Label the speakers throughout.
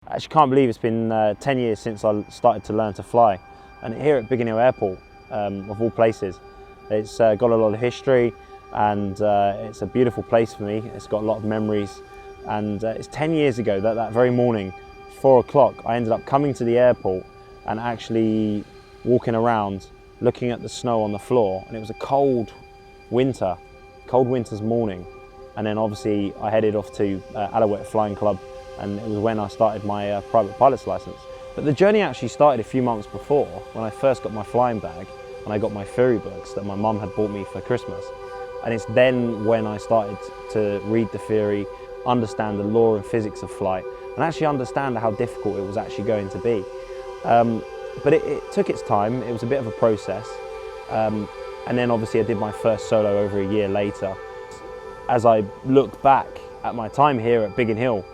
Speaker 1: I actually can't believe it's been 10 years since I started to learn to fly. And here at Biggin Hill Airport, of all places, it's got a lot of history, and it's a beautiful place for me. It's got a lot of memories. And it's 10 years ago that very morning, 4 o'clock, I ended up coming to the airport and actually walking around, looking at the snow on the floor. And it was a cold winter's morning. And then obviously I headed off to Alouette Flying Club, and it was when I started my private pilot's license. But the journey actually started a few months before, when I first got my flying bag and I got my theory books that my mum had bought me for Christmas. And it's then when I started to read the theory, understand the law and physics of flight, and actually understand how difficult it was actually going to be. But it took its time. It was a bit of a process. And then obviously I did my first solo over a year later. As I look back at my time here at Biggin Hill,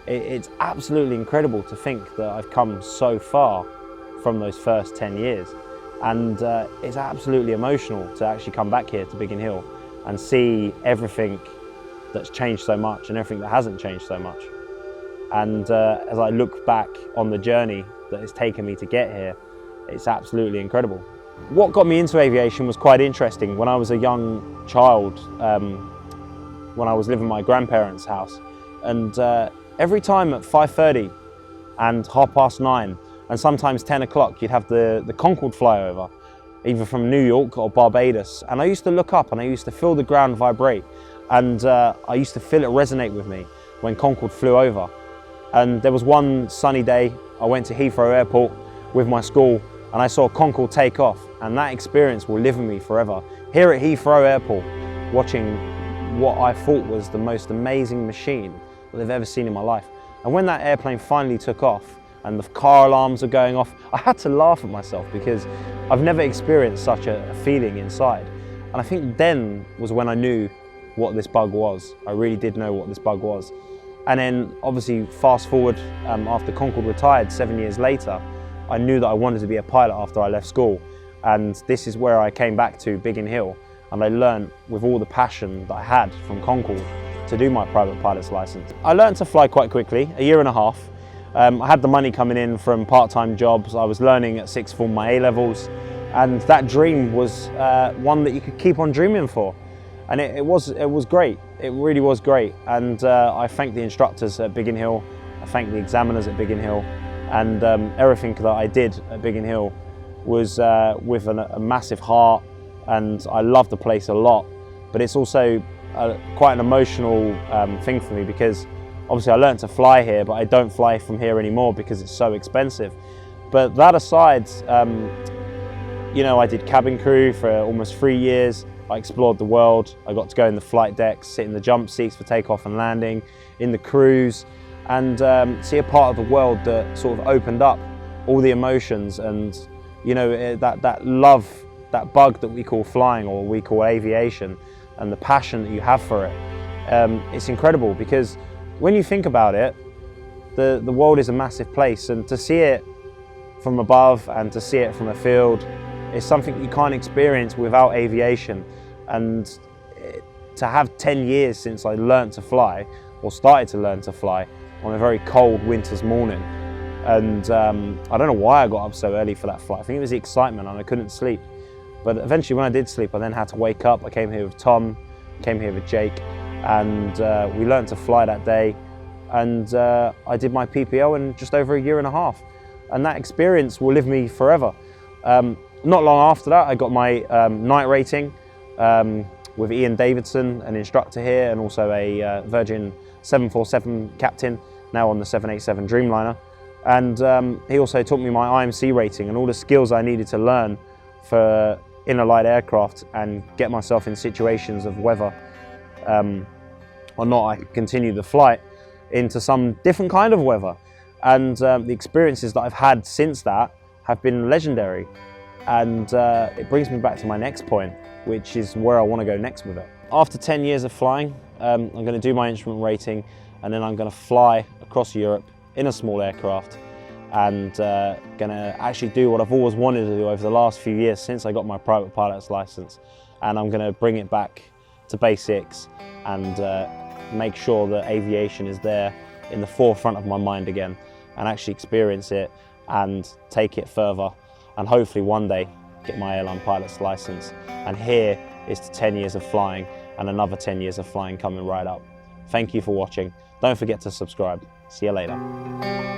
Speaker 1: it's absolutely incredible to think that I've come so far from those first 10 years. And it's absolutely emotional to actually come back here to Biggin Hill and see everything that's changed so much and everything that hasn't changed so much. And as I look back on the journey that has taken me to get here, it's absolutely incredible. What got me into aviation was quite interesting. When I was a young child, when I was living in my grandparents' house, and every time at 5:30 and 9:30 and sometimes 10 o'clock, you'd have the Concorde flyover, either from New York or Barbados. And I used to look up and I used to feel the ground vibrate. And I used to feel it resonate with me when Concorde flew over. And there was one sunny day, I went to Heathrow Airport with my school and I saw Concorde take off. And that experience will live with me forever. Here at Heathrow Airport, watching what I thought was the most amazing machine that I've ever seen in my life. And when that airplane finally took off and the car alarms were going off, I had to laugh at myself because I've never experienced such a feeling inside. And I think then was when I knew what this bug was. I really did know what this bug was. And then obviously fast forward, after Concorde retired 7 years later, I knew that I wanted to be a pilot after I left school. And this is where I came back to Biggin Hill, and I learned with all the passion that I had from Concorde to do my private pilot's license. I learned to fly quite quickly, a year and a half. I had the money coming in from part-time jobs. I was learning at sixth form my A-levels, and that dream was one that you could keep on dreaming for. And it was great. It really was great. And I thank the instructors at Biggin Hill. I thank the examiners at Biggin Hill. And everything that I did at Biggin Hill was with a massive heart. And I love the place a lot. But it's also quite an emotional thing for me, because obviously I learned to fly here, but I don't fly from here anymore because it's so expensive. But that aside, you know, I did cabin crew for almost 3 years. I explored the world. I got to go in the flight decks, sit in the jump seats for takeoff and landing, in the cruise, and see a part of the world that sort of opened up all the emotions and, you know, that love, that bug that we call flying or we call aviation, and the passion that you have for it. It's incredible, because when you think about it, the world is a massive place, and to see it from above and to see it from a field is something you can't experience without aviation. And to have 10 years since I learned to fly, or started to learn to fly, on a very cold winter's morning. And I don't know why I got up so early for that flight. I think it was the excitement and I couldn't sleep. But eventually when I did sleep, I then had to wake up. I came here with Tom, came here with Jake, and we learned to fly that day. And I did my PPO in just over a year and a half. And that experience will live me forever. Not long after that, I got my night rating with Ian Davidson, an instructor here, and also a Virgin 747 captain, now on the 787 Dreamliner. And he also taught me my IMC rating and all the skills I needed to learn for in a light aircraft and get myself in situations of whether or not I could continue the flight into some different kind of weather. And the experiences that I've had since that have been legendary. And it brings me back to my next point, which is where I want to go next with it. After 10 years of flying, I'm going to do my instrument rating, and then I'm going to fly across Europe in a small aircraft, and going to actually do what I've always wanted to do over the last few years since I got my private pilot's license. And I'm going to bring it back to basics and make sure that aviation is there in the forefront of my mind again. and actually experience it and take it further, and hopefully one day get my airline pilot's license. And here is to 10 years of flying and another 10 years of flying coming right up. Thank you for watching. Don't forget to subscribe. See you later.